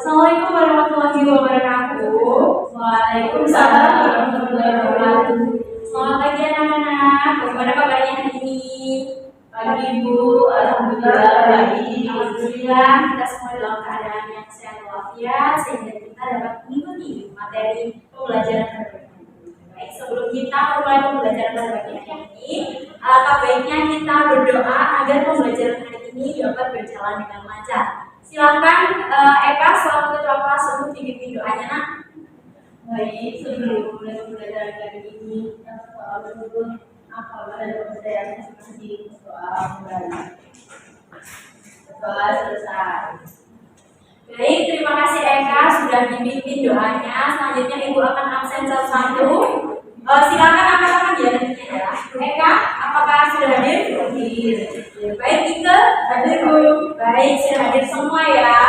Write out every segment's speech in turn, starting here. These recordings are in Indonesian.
Assalamualaikum warahmatullahi wabarakatuh. Waalaikumsalam warahmatullahi wabarakatuh. Selamat pagi anak-anak. Bagaimana kabarnya hari ini? Pagi Bu, alhamdulillah baik. Alhamdulillah kita semua dalam keadaan yang sehat walafiat sehingga kita dapat mengikuti materi pembelajaran pada pagi ini. Baik, sebelum kita mulai pembelajaran pada pagi ini, alangkah baiknya kita berdoa agar pembelajaran hari ini dapat berjalan dengan lancar. Silakan Eka selaku ketua kelas untuk dipimpin doanya, Nak. Baik, sebelum mulai pembelajaran kali ini, kita berdoa dulu apa dan pembelajaran seperti doa kembali. Doa selesai. Baik, terima kasih Eka sudah dipimpin doanya. Selanjutnya Ibu akan absen satu-satu. Silakan angkat tangan ya nantinya ya. Eka, apakah sudah hadir? Hadir. Baik, Ike, hadir Bu. Baik, sudah hadir semua ya.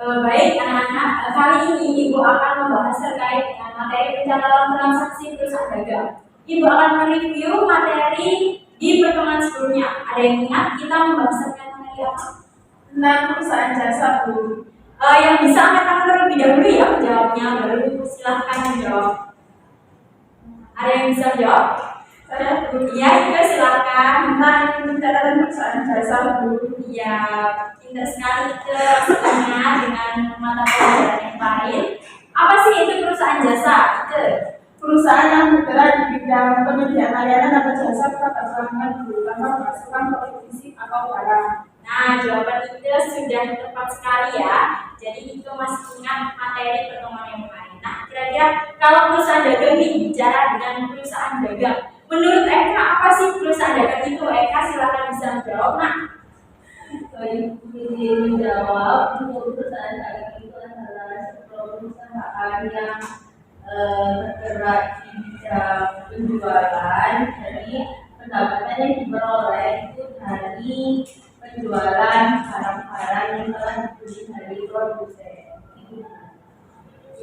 Baik anak-anak, kali ini Ibu akan membahas terkait dengan materi pencatatan transaksi perusahaan dagang. Ibu akan mereview materi di pertemuan sebelumnya. Ada yang ingat kita membahas terkait materi apa? Tentang perusahaan jasa Bu. Yang bisa angkat tangan terlebih dahulu ya jawabnya, baru silahkan menjawab. Ada yang bisa jawab? Saya Bu. Iya, juga silakan. Tentang pencatatan perusahaan jasa Bu. Ya, pintar sekali ke rasanya dengan mata pelajaran yang lain. Apa sih itu perusahaan jasa? Itu Perusahaan yang bergerak di bidang penyediaan layanan atau jasa kepada pelanggan Bu, tanpa menghasilkan produk fisik atau barang. Nah, jawaban itu sudah tepat sekali ya. Jadi itu masih ingat materi pertemuan yang kemarin. Nah, kira-kira kalau perusahaan dagang nih bicara dengan perusahaan dagang, menurut Eka apa sih perusahaan dagang itu? Eka silakan bisa menjawab, Nak. Saya ingin menjawab untuk perusahaan dagang itu adalah sebuah perusahaan yang bergerak di bidang penjualan. Jadi pendapatan yang diperoleh itu dari penjualan barang-barang yang telah dibeli dari produsen.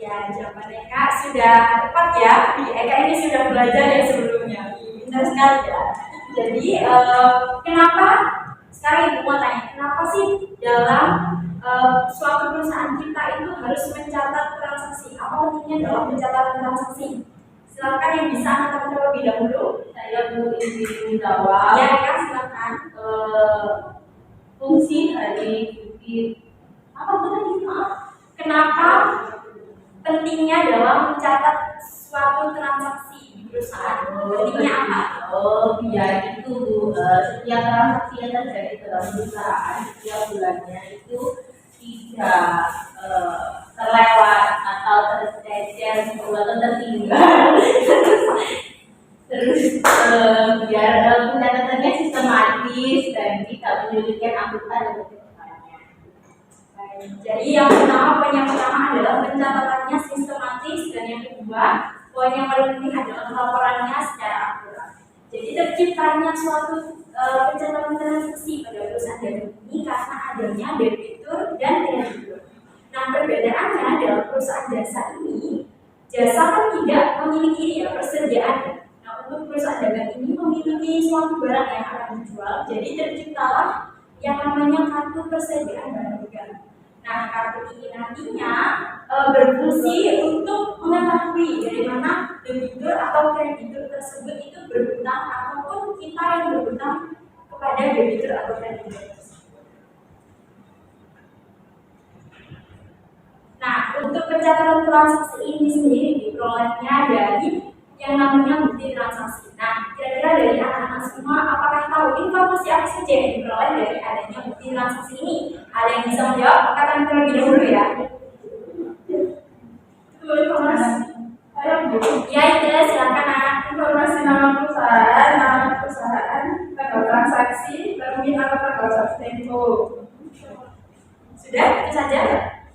Ya, jawaban Eka sudah tepat ya. Eka ini sudah belajar ya sebelumnya. Pintar sekali ya. Jadi, kenapa? Sekarang Ibu mau tanya, kenapa sih dalam suatu perusahaan kita itu harus mencatat transaksi? Apa pentingnya dalam pencatatan transaksi? Silakan yang bisa angkat terlebih dahulu. Saya Bu izin menjawab. Ya, Eka silakan. Fungsi dari apa tadi? Maaf. Kenapa pentingnya dalam mencatat suatu transaksi di perusahaan? Pentingnya apa? Biar itu setiap transaksi yang terjadi dalam perusahaan setiap bulannya itu tidak terlewat atau tercecer atau tertinggal. Terus biar pencatatannya sistematis dan tidak menyulitkan angkutan dan kedepannya. Jadi yang pertama, poin yang pertama adalah pencatatannya sistematis, dan yang kedua, poin yang paling penting adalah laporannya secara akurat. Jadi terciptanya suatu pencatatan transaksi pada perusahaan dagang ini karena adanya debitur dan kreditur. Nah, perbedaannya dalam perusahaan jasa ini, jasa kan tidak memiliki persediaan. Nah, untuk perusahaan dagang ini memiliki suatu barang yang akan dijual, jadi terciptalah yang namanya kartu persediaan barang dagang. Nah, kartu ini nantinya berfungsi untuk mengetahui dari mana debitur atau kreditur tersebut itu berhutang ataupun kita yang berhutang kepada debitur atau kreditur tersebut. Nah, untuk pencatatan transaksi ini sendiri diperolehnya dari yang namanya bukti transaksi. Nah, kira-kira dari anak-anak semua apakah tahu informasi apa saja yang diperoleh dari adanya bukti transaksi ini? Ada yang bisa menjawab? Katakan terlebih dahulu ya. Itu informasi. Saya Bu. Ya, itu silakan Nak. Informasi nama perusahaan, tanggal transaksi, termin atau tanggal jatuh tempo. Sudah, itu saja.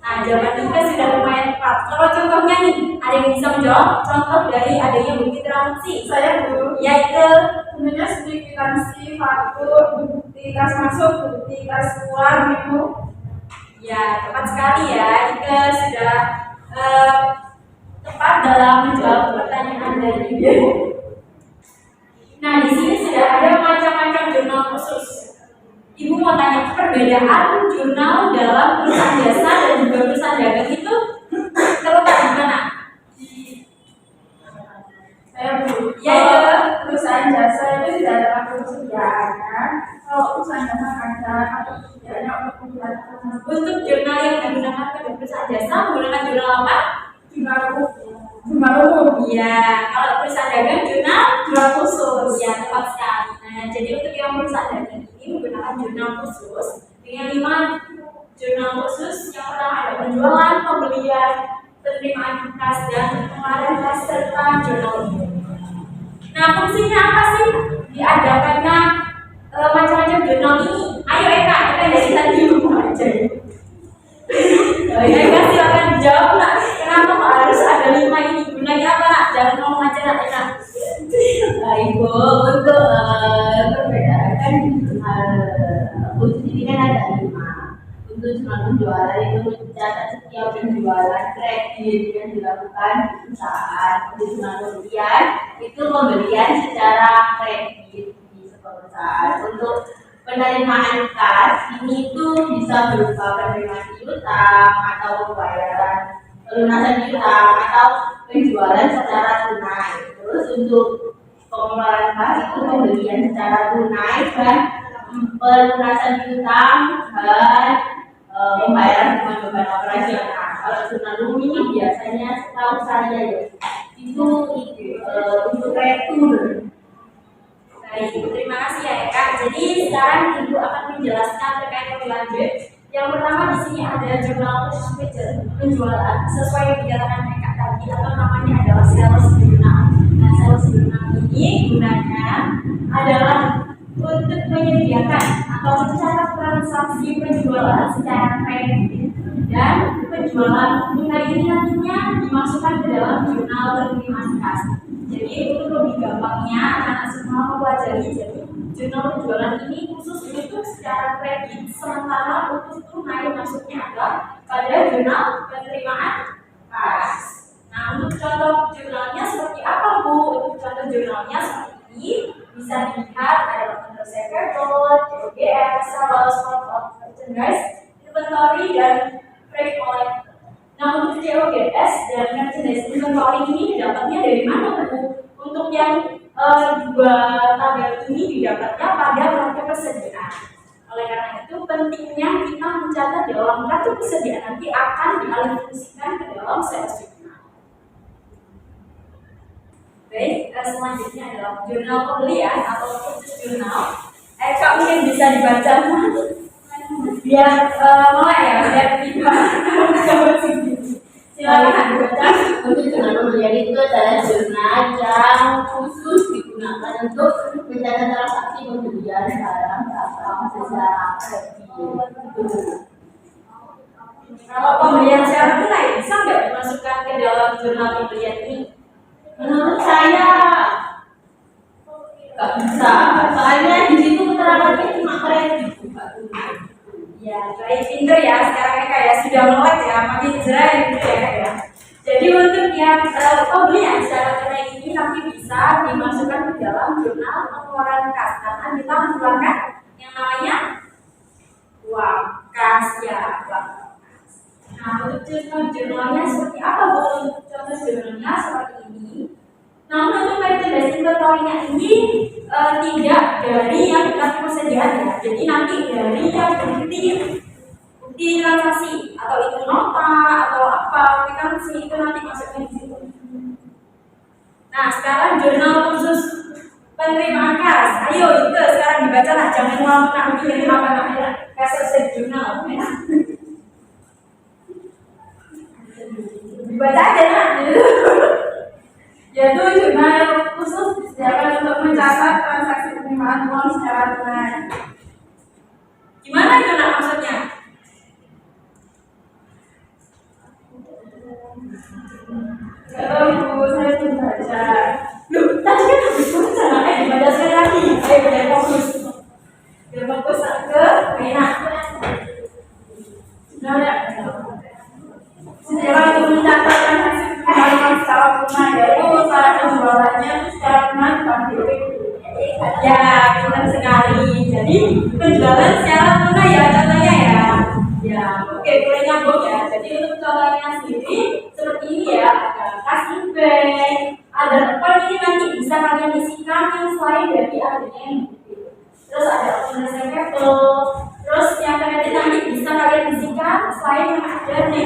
Nah, jawaban juga sudah lumayan tepat. Kalau contohnya nih, ada yang bisa menjawab contoh dari adanya bukti transaksi? Saya Bu. Ya, itu Tentunya studi kwitansi, faktur, bukti kas masuk, bukti kas keluar, itu. ya tepat sekali ya. Ika sudah tepat dalam menjawab pertanyaan dari Ibu. Nah, di sini sudah ada macam-macam jurnal khusus. Ibu mau tanya perbedaan jurnal dalam perusahaan jasa dan juga perusahaan dagang itu terletak di mana? Saya Bu, Ya, itu perusahaan jasa itu tidak ada persediaannya. Kalau perusahaan jasa ada atau persediaannya untuk membuat untuk jurnal yang digunakan pada perusahaan jasa menggunakan jurnal apa? jurnal umum. Iya, kalau perusahaan dagang jurnal khusus. Ya, tepat sekali. Nah, jadi untuk yang perusahaan dagang ini menggunakan jurnal khusus dengan 5 jurnal khusus. Yang pertama ada penjualan, pembelian, penerimaan kas dan pengeluaran kas serta jurnal umum. Nah, fungsinya apa sih diadakannya macam-macam jurnal ini? Ayo Eka dari tadi ngomong aja. Eka silakan dijawab nak. Kenapa kok harus ada 5 ini? Gunanya apa nak? Jangan ngomong aja nak Eka. Ibu, untuk perbedaan kan untuk ini kan ada 5. Untuk jurnal penjualan itu mencatat setiap penjualan kredit yang dilakukan di perusahaan. Untuk jurnal pembelian itu pembelian secara kredit di sebuah perusahaan. Untuk penerimaan kas ini tuh bisa berupa penerimaan piutang atau pembayaran pelunasan piutang atau penjualan secara tunai. Terus untuk pengeluaran kas itu pembelian secara tunai dan pelunasan piutang dan pembayaran beban operasional. Kalau jurnal umum ini biasanya setahu saya ya itu untuk retur. Baik, terima kasih ya Eka. Jadi sekarang Ibu akan menjelaskan terkait lebih lanjut. Yang pertama di sini ada jurnal khusus penjualan sesuai yang dikatakan Eka tadi atau namanya adalah sales jurnal. Nah, sales jurnal ini gunanya adalah untuk menyediakan atau mencatat transaksi penjualan secara kredit dan penjualan tunai ini nantinya dimasukkan ke dalam jurnal penerimaan kas. Jadi untuk lebih gampangnya anak semua mempelajari, jadi jurnal penjualan ini khusus untuk secara kredit, sementara untuk tunai masuknya adalah pada jurnal penerimaan kas. Nah, untuk contoh jurnalnya seperti apa Bu? Untuk contoh jurnalnya seperti ini bisa dilihat ada contoh Severgold, COGS, sales, merchandise, inventory dan freight collector. Nah, untuk COGS dan merchandise inventory ini didapatnya dari mana Bu? Untuk yang dua tabel ini didapatnya pada kartu persediaan. Oleh karena itu pentingnya kita mencatat dalam kartu persediaan nanti akan dialihfungsikan ke dalam sales jurnal. Baik, selanjutnya adalah jurnal pembelian atau khusus jurnal. Kak mungkin bisa dibaca biar mulai ya, biar kita silakan dibaca. Untuk jurnal pembelian itu adalah jurnal yang khusus digunakan untuk mencatat transaksi pembelian barang secara kredit. Kalau pembelian secara tunai bisa nggak dimasukkan ke dalam jurnal pembelian ini? Menurut saya nggak bisa, soalnya di situ keterangannya cuma kredit bukan tunai. Ya, baik, pinter ya sekarang Eka ya, sudah melek ya, makin jerai gitu ya Kak ya. Jadi untuk yang pembelian secara tunai ini nanti bisa dimasukkan ke dalam jurnal pengeluaran kas karena kita mengeluarkan yang namanya uang kas ya, uang kas. Nah, untuk jurnalnya seperti apa Bu? Untuk contoh jurnalnya seperti ini. Namun untuk merchandise inventory-nya ini tidak dari yang kartu persediaan ya. Jadi nanti dari yang bukti transaksi atau itu nota atau apa kwitansi itu nanti masuknya di situ. Nah, sekarang jurnal khusus penerimaan kas. Ayo itu sekarang dibaca lah, jangan mau nak bikin apa namanya kasih jurnal. Ya. Dibaca aja lah. Yaitu jurnal khusus disediakan untuk mencatat transaksi penerimaan uang secara tunai. Gimana itu nak maksudnya? Bu, saya belum baca. Loh, tadi kan habis baca, dibaca sekali lagi. Ayo biar fokus. Biar fokus ke enak. Nah, ya. Sediakan untuk mencatat transaksi penerimaan secara tunai, yaitu cara penjualannya secara tunai bukan Ya, benar sekali. Jadi penjualan secara Ya, oke, boleh nyambung ya. Jadi untuk contohnya sendiri seperti ini ya, ada kasih bank, ada apa ini nanti bisa kalian isikan yang selain dari adanya yang gitu. Terus ada open capital, terus yang kalian nanti bisa kalian isikan selain yang ada di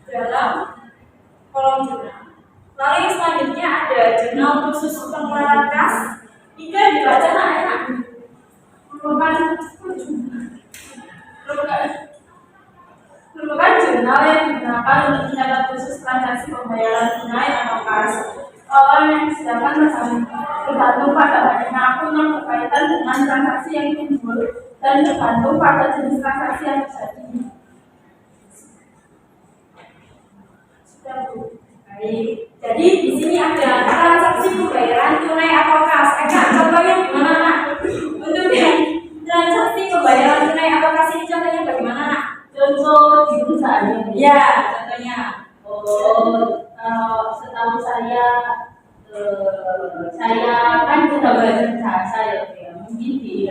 dalam kolom jurnal. Lalu yang selanjutnya ada jurnal khusus pengeluaran kas. Jika dibaca enak, merupakan jurnal yang digunakan untuk mencatat khusus transaksi pembayaran tunai atau kas. Yang disediakan tergantung pada banyaknya akun yang berkaitan dengan transaksi yang timbul dan tergantung pada jenis transaksi yang terjadi. Baik, jadi di sini ada transaksi pembayaran tunai atau kas. Contohnya gimana nak? Untuk yang transaksi pembayaran tunai atau kas ini contohnya bagaimana nak? Contoh di perusahaan ini. Ya, contohnya. Kalau setahu saya kan sudah belajar bahasa ya, mungkin di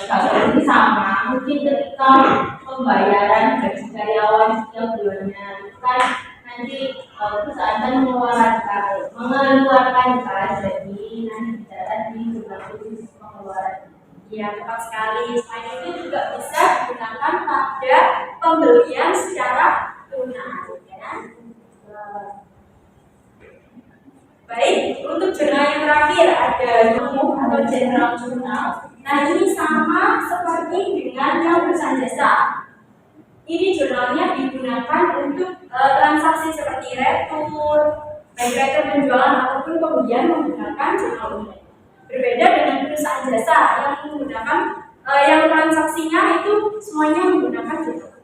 kalau ini sama, mungkin ketika pembayaran gaji karyawan setiap bulannya kan nanti perusahaan kan mengeluarkan kas, jadi nanti dicatat di jurnal khusus pengeluaran. Ya, tepat sekali. Selain itu juga bisa digunakan pada pembelian secara tunai, ya. Baik, untuk jurnal yang terakhir ada umum atau general jurnal. Nah, ini sama seperti dengan yang perusahaan jasa. Ini jurnalnya digunakan untuk transaksi seperti retur, baik retur penjualan ataupun pembelian menggunakan jurnal umum. Berbeda dengan perusahaan jasa yang menggunakan yang transaksinya itu semuanya menggunakan jurnal.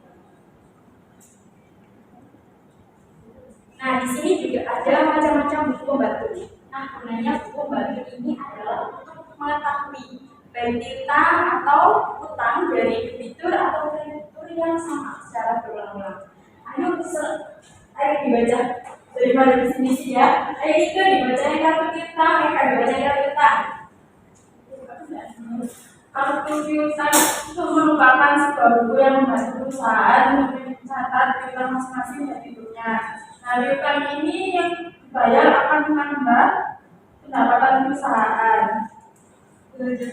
Nah, di sini juga ada macam-macam buku pembantu. Nah, gunanya buku pembantu ini adalah untuk mengetahui baik piutang atau utang dari debitur atau kreditur yang sama secara berulang-ulang. Ayo dibaca daripada di sini sih ya. Ayo itu dibaca yang kartu piutang, dibaca yang kartu utang. Kartu piutang itu merupakan sebuah buku yang membantu perusahaan untuk mencatat piutang masing-masing debiturnya. Nah, piutang ini yang dibayar akan menambah pendapatan perusahaan.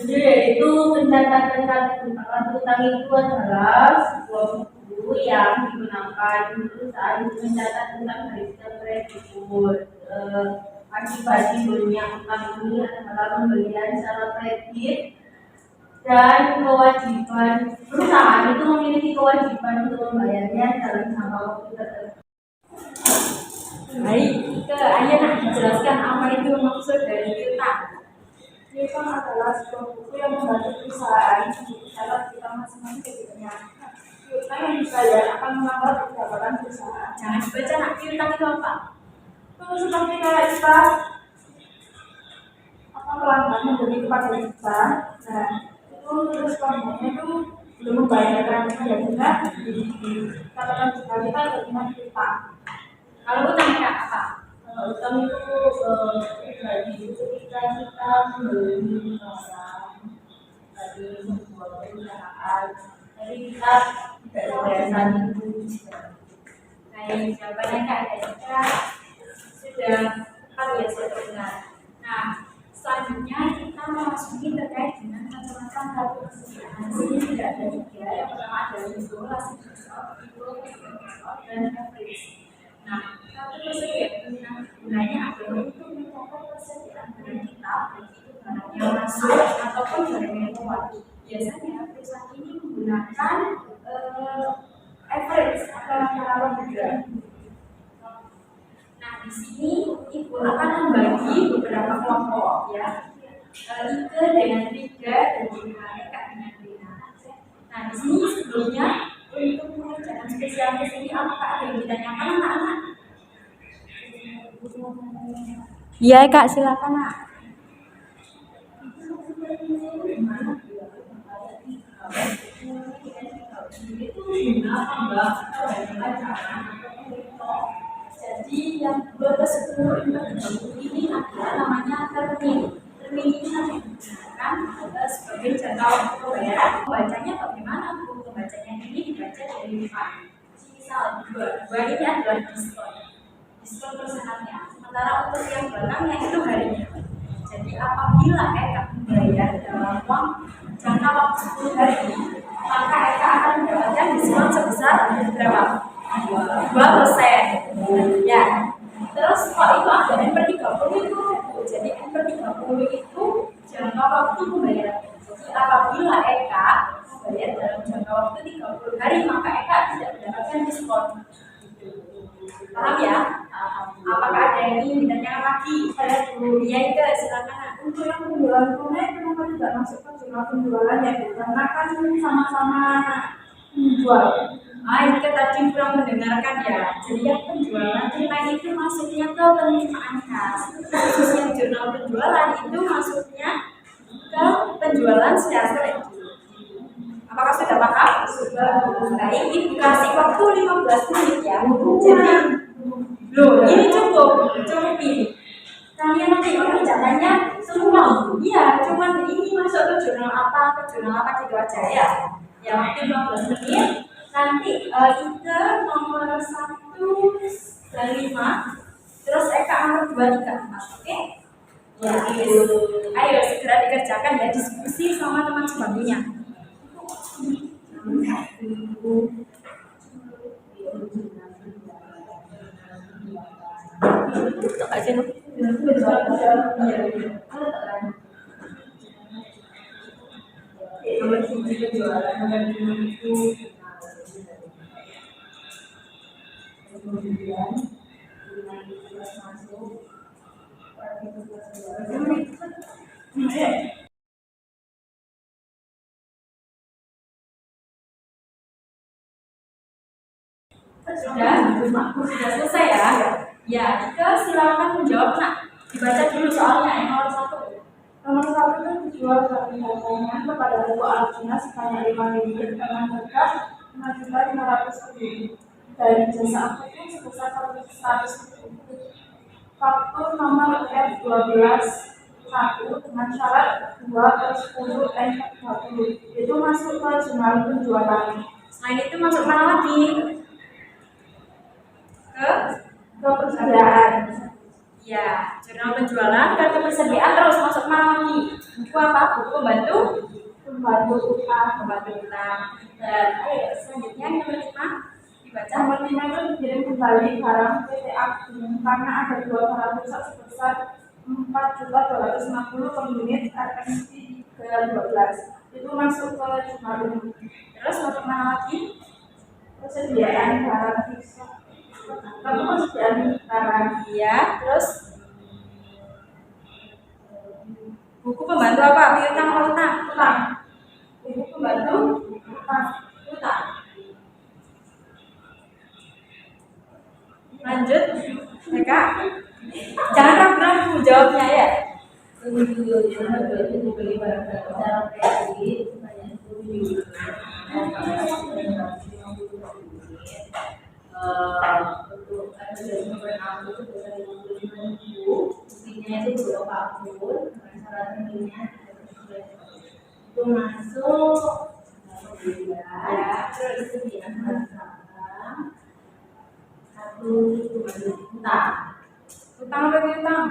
Yaitu pencatatan kartu utang itu adalah sebuah buku yang digunakan perusahaan untuk mencatat utang dari setiap kreditur. Akibat timbulnya utang ini adalah pembelian secara kredit dan kewajiban perusahaan itu memiliki kewajiban untuk membayarnya dalam jangka waktu tertentu. Baik, Ayah nak dijelaskan apa itu maksud dari piutang. Piutang adalah sebuah buku yang membantu perusahaan untuk mencatat piutang masing-masing debiturnya. Piutang yang dibayar akan menambah pendapatan perusahaan. Jangan dibaca nak, piutang itu apa? Itu seperti kayak kita pelanggan membeli kepada kita. Nah, itu terus pelanggannya itu belum membayarkan jadinya catatan kita dengan piutang. Kalau utang apa? Kalau utang itu terjadi ketika kita membeli barang dari sebuah perusahaan, jadi kita tidak membayarkan itu. Baik, jawabannya Kak Eka sudah sudah benar. Nah, selanjutnya kita memasuki terkait dengan macam-macam kartu kesejahteraan. Di sini tidak ada tiga. Yang pertama ada isolasi sosial, dan average. Nah, kartu kesejahteraan gunanya adalah untuk mencatat kesejahteraan barang kita, baik itu barang yang masuk ataupun barang yang keluar. Biasanya perusahaan ini menggunakan average atau rata-rata juga. Nah, di sini ibu akan membagi beberapa kelompok ya, Ike dengan 3 dan juga Eka dengan 5. Nah, di sini sebelumnya untuk pengerjaan spesial di sini apakah ada yang ditanyakan anak-anak? Iya Kak, silakan Kak. Jadi yang 12 ini adalah namanya termin. Termin ini nanti digunakan sebagai jadwal pembayaran. Pembacanya bagaimana Bu? Pembacanya ini ini dibaca dari 5. Misal 2 ini adalah diskon persenannya. Sementara untuk yang 26 itu harinya. Jadi apabila Eka membayar dalam jangka waktu 10 hari, maka Eka akan mendapatkan diskon sebesar berapa? 2%. Ya. Terus kalau itu ada N/30 itu, jadi N/30 itu jangka waktu pembayaran. Jadi apabila Eka membayar dalam jangka waktu 30 hari, maka Eka tidak mendapatkan diskon. Paham ya? Apakah ada yang ingin ditanyakan lagi? Saya dulu. Ya itu silakan. Untuk yang penjualan tunai kenapa tidak masuk ke jurnal penjualan ya Bu? Karena kan sama-sama menjual. Itu tadi kurang mendengarkan ya. Jadi yang penjualan tunai itu masuknya ke penerimaan kas. Khususnya jurnal penjualan itu masuknya ke penjualan secara selektif. Apakah sudah paham? Sudah. Baik, Ibu kasih waktu 15 menit ya. Jadi, loh, ini cukup ini. Kalian nanti mengerjakannya semua. Iya, cuman ini masuk ke jurnal apa gitu aja ya. Ya, waktu 15 menit. Nanti Ika nomor 1 dan 5. Terus Eka nomor 2, 3, 4. Oke? Ya, ayo segera dikerjakan ya, diskusi sama teman sebagainya. Sudah selesai ya? Ya, Ika silakan menjawab nak. Dibaca dulu soalnya yang nomor 1. Nomor 1 itu dijual satu harganya kepada Ibu Arjuna sebanyak 5 unit dengan harga 5.500.000 dari jasa apapun sebesar 100.000. Faktur nomor F12 1 dengan syarat 2/10 N/30 itu masuk ke jurnal penjualan. Selain itu masuk mana lagi? Ke persediaan. Ya, jurnal penjualan ke ketersediaan terus masuk mana lagi? Buku apa? Buku pembantu utang. Dan ayo selanjutnya nomor 5 dibaca. Nomor 5 itu dikirim kembali barang PT Agung karena ada 2 barang rusak sebesar 4.250 per unit RMC 12. Itu masuk ke jurnal ini. Terus masuk mana lagi? Persediaan barang fix. Kamu persediaan barang. Iya, terus buku pembantu apa? Piutang apa utang? Utang. Buku pembantu utang. Lanjut, Eka. Jangan ragu-ragu jawabnya ya. Untuk nomor 6 itu buktinya itu berupa akun dengan syarat tentunya itu masuk ya terus kemudian barang 1 utang Utang apa piutang?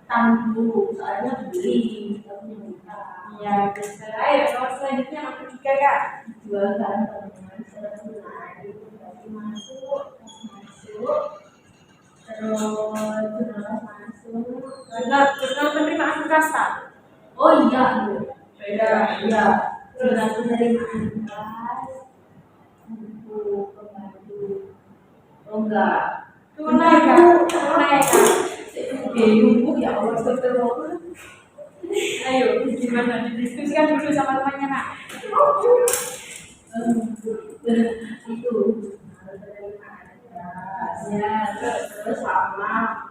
tangguh soalnya beli kita punya utang Ya, bisa. Ayo, nomor selanjutnya nomor 3 Kak. jual barang dengan syarat tunai itu berarti masuk terus jurnal masuk Jurnal penerimaan kasta. oh iya Bu. Beda. Iya jurnal penerimaan kas buku pembantu oh enggak Tunai Kak. buku ya Allah betul. Ayo, gimana? Didiskusikan dulu sama temannya nak. Itu ya terus sama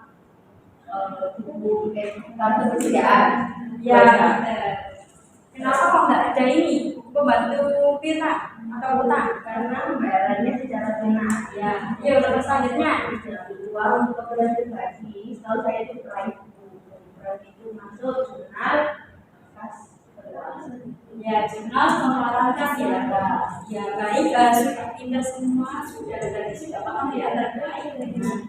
buku kartu persediaan Ya. Kenapa kok nggak ada ini? Buku pembantu piutang atau utang? karena pembayarannya secara tunai Ya. Yuk, nomor selanjutnya. uang untuk keperluan pribadi setahu saya itu berarti itu masuk jurnal kas keuangan. Ya, jurnal Kenal sama olahraga ya baik, sudah pindah semua, sudah berarti sudah paham ya terkait dengan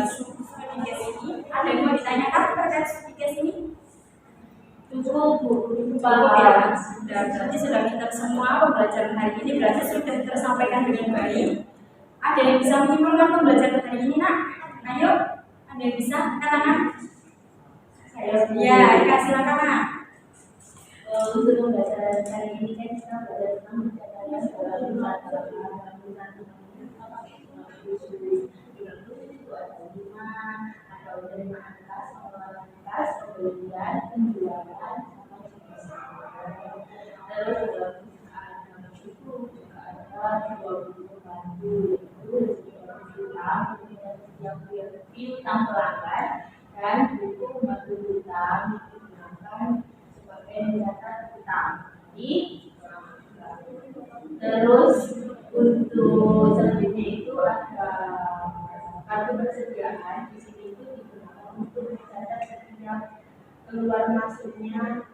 studi gas ini. Ada yang mau ditanyakan terkait studi gas ini? Cukup Bu, Cukup ya, berarti sudah pintar semua pembelajaran hari ini, berarti sudah tersampaikan dengan baik. Ada yang bisa menyimpulkan pembelajaran hari ini, nak? Ayo, ada yang bisa? Katakan. Ya, Eka silakan, nak. Untuk pembelajaran hari ini kan kita belajar tentang kemudian penjualan terus juga itu juga ada 20 bantu itu yang piutang pelanggan dan buku bantu utang digunakan sebagai data utang. Terus untuk selanjutnya itu ada kartu persediaan. Di sini itu digunakan untuk mencatat setiap keluar masuknya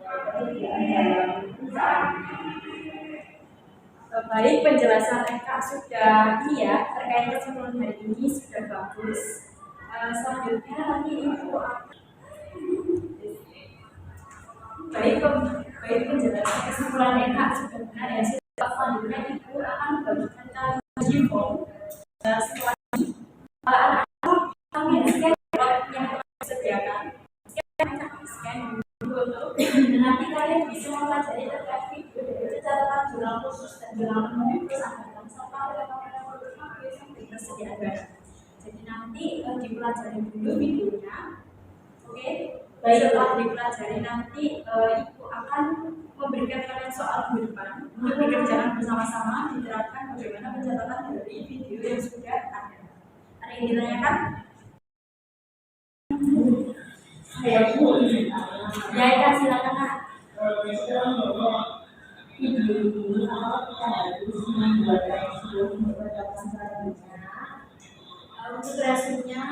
persediaan dalam perusahaan. Baik, penjelasan Eka sudah ini ya, terkait kesimpulan hari ini sudah bagus. Selanjutnya nanti Ibu baik penjelasan kesimpulan Eka sudah benar ya. Selanjutnya Ibu akan membagikan kalian form. Setelah ini, anak-anak kami scan yang telah disediakan. Scan dulu. Nanti kalian bisa mempelajari terkait video dari catatan jurnal khusus dan jurnal umum kesehatan serta rekomendasi yang tersediakan. Jadi nanti dipelajari dulu videonya. Oke, setelah dipelajari nanti Ibu akan memberikan kalian soal di depan untuk dikerjakan bersama-sama, diterapkan bagaimana pencatatan dari video yang sudah ada. Ada yang ditanyakan? Ya, Eka silakan, Kak. Video ini kalau kita harus membuat resume mempersiapkan selanjutnya. Untuk resume-nya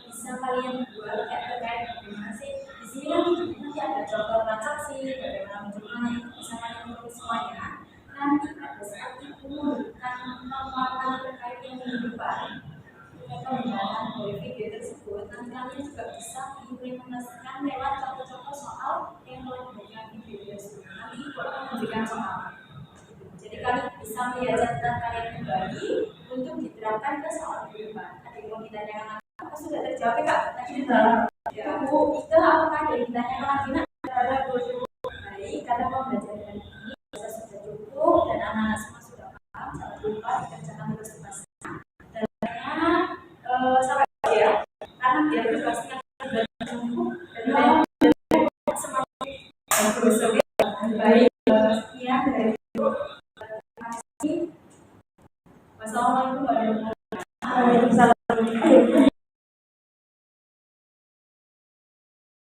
bisa kalian buat terkait bagaimana sih. Di sini kan nanti ada contoh transaksi, bagaimana menjualnya, itu bisa kalian tulis semuanya. Nanti pada saat itu memberikan nomor terkait yang minggu depan atau menjalankan dari video tersebut, nanti kalian juga bisa mengimplementasikan lewat contoh-contoh soal yang telah diberikan di video tersebut. Nanti Ibu akan memberikan soal. Jadi kalian bisa melihat catatan kalian kembali untuk diterapkan ke soal di depan. Ada yang mau ditanyakan apa sudah terjawab ya, Kak? Tadi sudah. Ya, Bu, itu apakah ada yang ditanyakan lagi, nak? Ada Bu. Baik, karena pembelajaran hari ini sudah cukup dan anak-anak semua sudah paham. Jangan lupa dikerjakan tugas-tugas. Sampai ya, karena dia tugasnya sudah cukup dan semakin besok. Baik, ya dari wassalamualaikum warahmatullahi wabarakatuh.